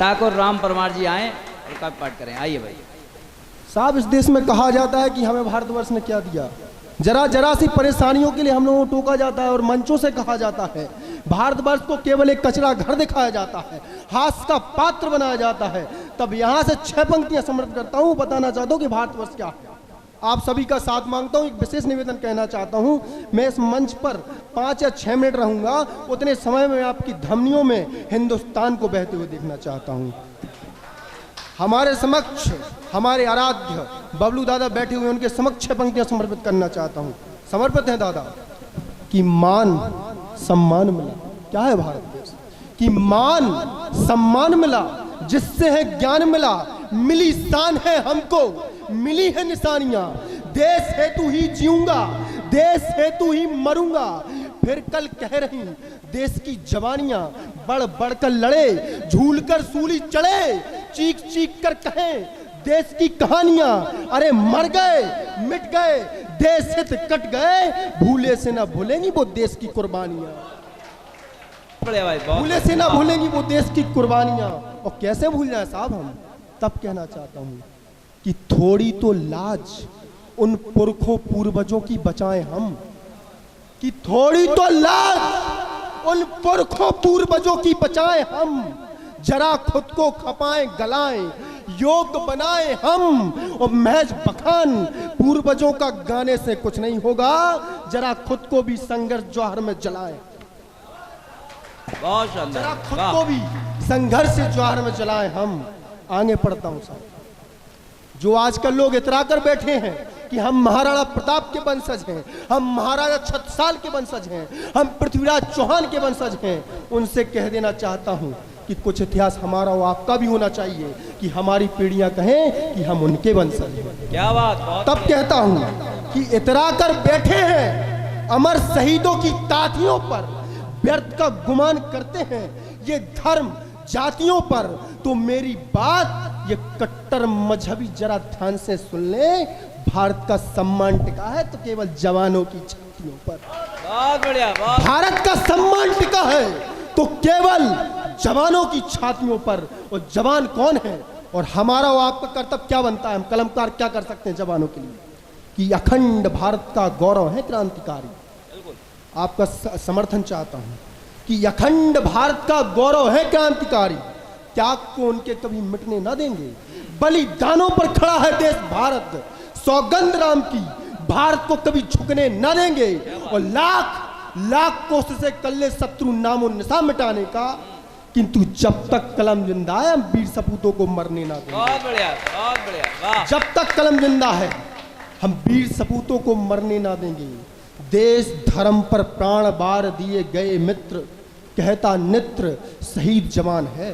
ठाकुर राम परमार जी आए और काव्य पाठ करें। आइए भाई साहब। इस देश में कहा जाता है कि हमें भारतवर्ष ने क्या दिया। जरा जरा सी परेशानियों के लिए हम लोगों को टोका जाता है और मंचों से कहा जाता है भारतवर्ष को केवल एक कचरा घर दिखाया जाता है, हास्य का पात्र बनाया जाता है। तब यहाँ से 6 पंक्तियां समर्पित करता हूँ, बताना चाहता हूँ कि भारतवर्ष क्या है। आप सभी का साथ मांगता हूँ, एक विशेष निवेदन कहना चाहता हूँ। मैं इस मंच पर 5 या 6 मिनट रहूंगा, उतने समय में आपकी धमनियों में हिंदुस्तान को बहते हुए देखना चाहता हूँ। हमारे समक्ष हमारे आराध्य बबलू दादा बैठे हुए, उनके समक्ष 6 पंक्तियां समर्पित करना चाहता हूँ। समर्पित हैं दादा। कि मान सम्मान मिला, क्या है भारत देश, कि मान सम्मान मिला, जिससे है ज्ञान मिला, मिली शान है हमको, मिली है निशानियां। देश हेतु ही जीऊंगा, देश हेतु ही मरूंगा। फिर कल कह रही देश की जवानियां, बढ़ बढ़कर लड़े, झूल कर सूली चढ़े, चीख चीख कर कहें देश की कहानियां। अरे मर गए मिट गए, देश हित कट गए, भूले से ना भूलेंगी वो देश की कुर्बानियां। भूले से ना भूलेंगी वो देश की कुर्बानियां। और कैसे भूल जाए साहब हम, तब कहना चाहता हूं कि थोड़ी तो लाज उन पुरखों पूर्वजों की बचाएं हम, कि थोड़ी तो लाज उन पुरखों पूर्वजों की बचाएं हम। जरा खुद को खपाएं गलाएं, योग बनाएं हम। और महज बखान पूर्वजों का गाने से कुछ नहीं होगा, जरा खुद को भी संघर्ष ज्वार में जलाएं। बहुत शानदार। जरा खुद को भी संघर्ष से ज्वार में जलाएं हम। आगे पढ़ता हूं साहब। जो आजकल लोग इतरा कर बैठे हैं कि हम महाराणा प्रताप के वंशज हैं, हम महाराजा छत्रसाल के वंशज हैं, हम पृथ्वीराज चौहान के वंशज हैं, उनसे कह देना चाहता हूं कि कुछ इतिहास हमारा और आपका भी होना चाहिए, कि हमारी पीढ़ियां कहें कि हम उनके वंशज हैं। क्या बात। तब कहता हूं कि इतरा कर बैठे हैं अमर शहीदों की तातियों पर, व्यर्थ का गुमान करते हैं ये धर्म जातियों पर। तो मेरी बात ये कट्टर मजहबी जरा ध्यान से सुन ले, भारत का सम्मान टिका है तो केवल जवानों की छातियों पर। बहुत बढ़िया। भारत का सम्मान टिका है तो केवल जवानों की छातियों पर। और जवान कौन है और हमारा और आपका कर्तव्य क्या बनता है, हम कलमकार क्या कर सकते हैं जवानों के लिए, कि अखंड भारत का गौरव है क्रांतिकारी। आपका समर्थन चाहता हूं कि अखंड भारत का गौरव है क्रांतिकारी, त्याग को उनके कभी मिटने ना देंगे। बलिदानों पर खड़ा है देश भारत, सौगंध राम की, भारत को कभी झुकने ना देंगे। और लाख लाख कोशिशें कर ले शत्रु नामो निशान मिटाने का, किंतु जब तक कलम जिंदा है हम वीर सपूतों को मरने ना देंगे। बहुत बढ़िया, बहुत बढ़िया। जब तक कलम जिंदा है हम वीर सपूतों को मरने ना देंगे। देश धर्म पर प्राण बार दिए गए मित्र, कहता नित्र शहीद जवान है।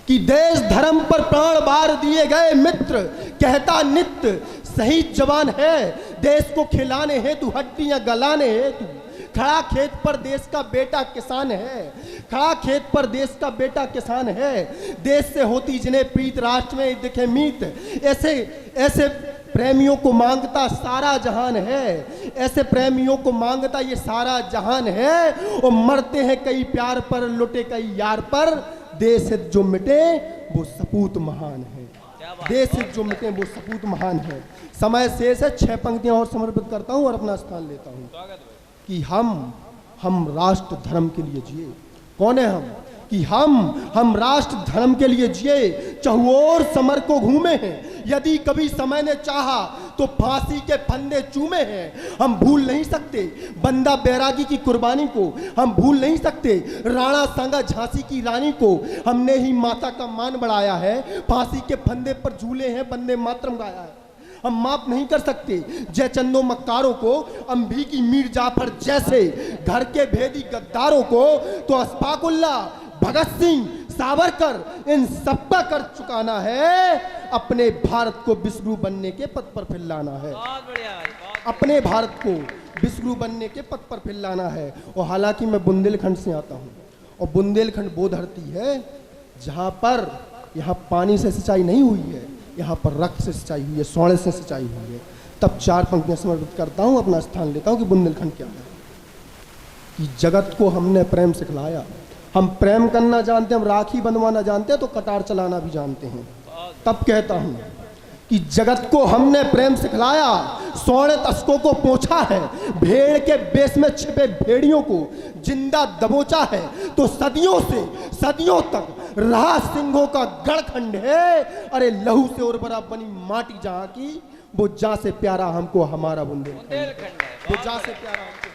कि देश धर्म पर प्राण बार दिए गए मित्र, कहता नित्य शहीद जवान है। देश को खिलाने हेतु हड्डियां गलाने हेतु खड़ा खेत पर देश का बेटा किसान है, खड़ा खेत पर देश का बेटा किसान है। देश से होती जिन्हें प्रीत राष्ट्र में दिखे मीत, ऐसे ऐसे प्रेमियों को मांगता सारा जहान है, ऐसे प्रेमियों को मांगता ये सारा जहान है। और मरते हैं कई प्यार पर, लुटे कई यार पर, देश हित जो मिटे वो सपूत महान है। देश हित जो मिटे वो सपूत महान है। समय शेष है, 6 पंक्तियां और समर्पित करता हूं और अपना स्थान लेता हूं। कि हम राष्ट्र धर्म के लिए जिए। कौन है हम? कि हम राष्ट्र धर्म के लिए जिए, चहुओर समर को घूमे हैं। यदि कभी समय ने चाहा तो फांसी के फंदे चूमे हैं। हम भूल नहीं सकते बंदा बैरागी की कुर्बानी को, हम भूल नहीं सकते राणा सांगा झांसी की रानी को। हमने ही माता का मान बढ़ाया है, फांसी के फंदे पर झूले हैं, वंदे मातरम गाया है। हम माफ नहीं कर सकते जयचंदो मक्कारों को, अंबी की मीर जाफर जैसे घर के भेदी गद्दारों को। तो अशफाकुल्ला, भगत सिंह, सावरकर, इन सबका कर चुकाना है। अपने भारत को विश्वगुरु बनने के पथ पर फिर है। अपने भारत को विश्वगुरु बनने के पथ पर फिर लाना है। और हालांकि मैं बुंदेलखंड से आता हूँ, और बुंदेलखंड वो धरती है जहाँ पर यहाँ पानी से सिंचाई नहीं हुई है, यहाँ पर रक्त से सिंचाई हुई है, सोने से सिंचाई हुई है। तब 4 पंक्तियां समर्पित करता हूँ, अपना स्थान लेता हूँ कि बुंदेलखंड क्या है। कि जगत को हमने प्रेम सिखलाया, हम प्रेम करना जानते हैं, हम राखी बंधवाना जानते हैं, तो कटार चलाना भी जानते हैं। तब कहता हूं कि जगत को हमने प्रेम सिखलाया, स्वर्ण तस्कों को पोंछा है, भेड़ के बेस में छिपे भेड़ियों को जिंदा दबोचा है, तो सदियों से सदियों तक रहा सिंहों का गढ़खंड है। अरे लहू से उर्वरा बनी माटी जहां की, वो जा से प्यारा हमको हमारा बुंदेलखंड, बुंदेलखंड है। वो जा से प्यारा हमको